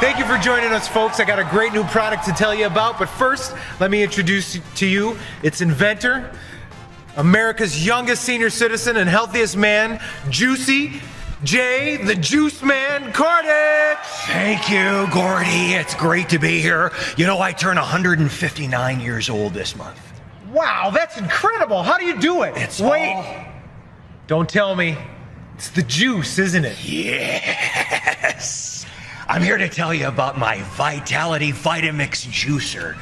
Thank you for joining us, folks. I got a great new product to tell you about, but first, let me introduce to you its inventor, America's youngest senior citizen and healthiest man, Juicy J, the Juice Man, Cordich. Thank you, Gordy. It's great to be here. You know, I turn 159 years old this month. Wow, that's incredible. How do you do it? Wait. Don't tell me. It's the juice, isn't it? Yes. I'm here to tell you about my Vitality Vitamix juicer.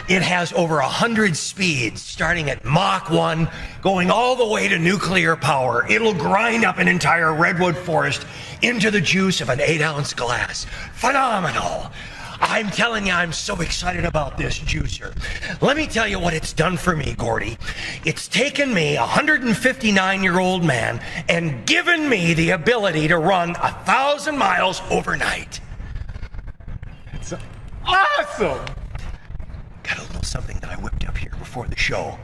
It has over 100 speeds, starting at Mach 1, going all the way to nuclear power. It'll grind up an entire redwood forest into the juice of an 8-ounce glass. Phenomenal. I'm telling you, I'm so excited about this juicer. Let me tell you what it's done for me, Gordy. It's taken me, a 159-year-old man, and given me the ability to run 1,000 miles overnight. It's awesome. Got a little something that I whipped up here before the show.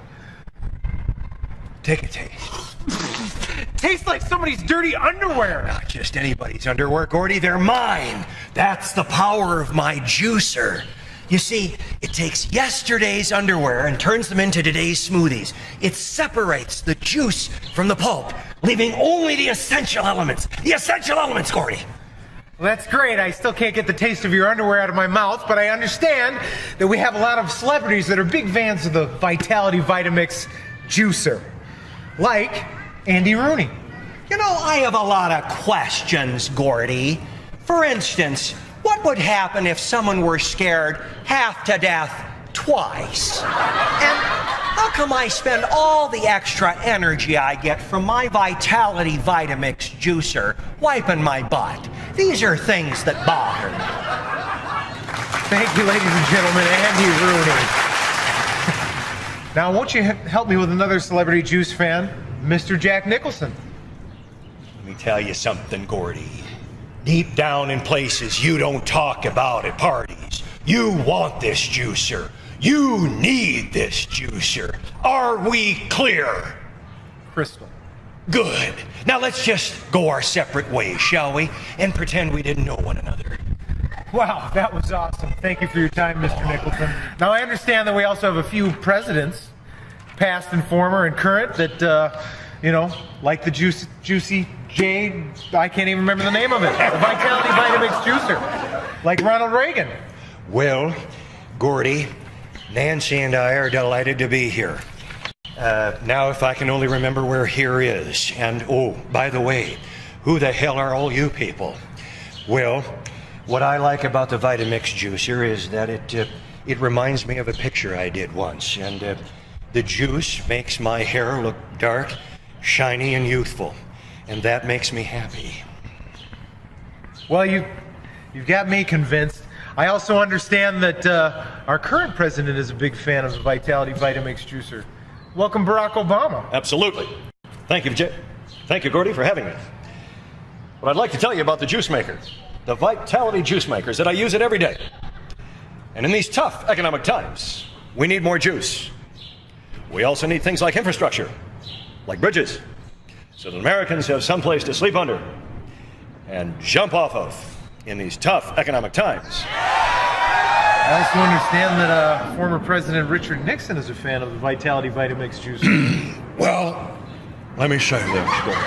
Take a taste. Tastes like somebody's dirty underwear. Not just anybody's underwear, Gordy, they're mine. That's the power of my juicer. You see, it takes yesterday's underwear and turns them into today's smoothies. It separates the juice from the pulp, leaving only the essential elements. The essential elements, Gordy. Well, that's great. I still can't get the taste of your underwear out of my mouth, but I understand that we have a lot of celebrities that are big fans of the Vitality Vitamix juicer, like Andy Rooney. You know, I have a lot of questions, Gordy. For instance, what would happen if someone were scared half to death twice? And how come I spend all the extra energy I get from my Vitality Vitamix juicer wiping my butt? These are things that bother me. Thank you, ladies and gentlemen, Andy Rooney. Now, won't you help me with another celebrity juice fan, Mr. Jack Nicholson? Let me tell you something, Gordy. Deep down in places you don't talk about at parties, you want this juicer. You need this juicer. Are we clear? Crystal. Good. Now let's just go our separate ways, shall we? And pretend we didn't know one another. Wow, that was awesome. Thank you for your time, Mr. Nicholson. Now, I understand that we also have a few presidents, past and former and current, that, like the Juicy J, I can't even remember the name of it, the Vitality Vitamix juicer, like Ronald Reagan. Well, Gordy, Nancy and I are delighted to be here. Now, if I can only remember where here is. And, oh, by the way, who the hell are all you people? Well, what I like about the Vitamix juicer is that it reminds me of a picture I did once. And the juice makes my hair look dark, shiny, and youthful. And that makes me happy. Well, you've got me convinced. I also understand that our current president is a big fan of the Vitality Vitamix juicer. Welcome, Barack Obama. Absolutely. Thank you, Jay. Thank you, Gordy, for having me. What I'd like to tell you about the juice maker, the Vitality juice makers, that I use it every day. And in these tough economic times, we need more juice. We also need things like infrastructure, like bridges, so that Americans have someplace to sleep under and jump off of in these tough economic times. I also understand that former President Richard Nixon is a fan of the Vitality Vitamix juicer. Well, let me say this, Gordy.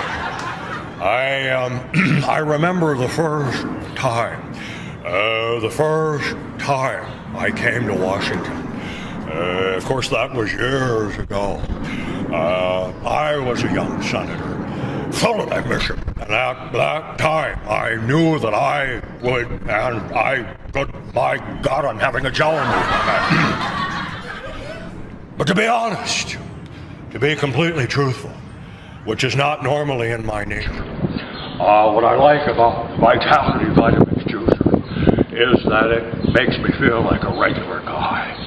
I remember the first time I came to Washington. Of course, that was years ago. I was a young senator, full of ambition, and at that time I knew that I would, and I could, my God, I'm having a jowl movement. But to be honest, to be completely truthful, which is not normally in my nature, what I like about Vitality Vitamix juicer is that it makes me feel like a regular guy.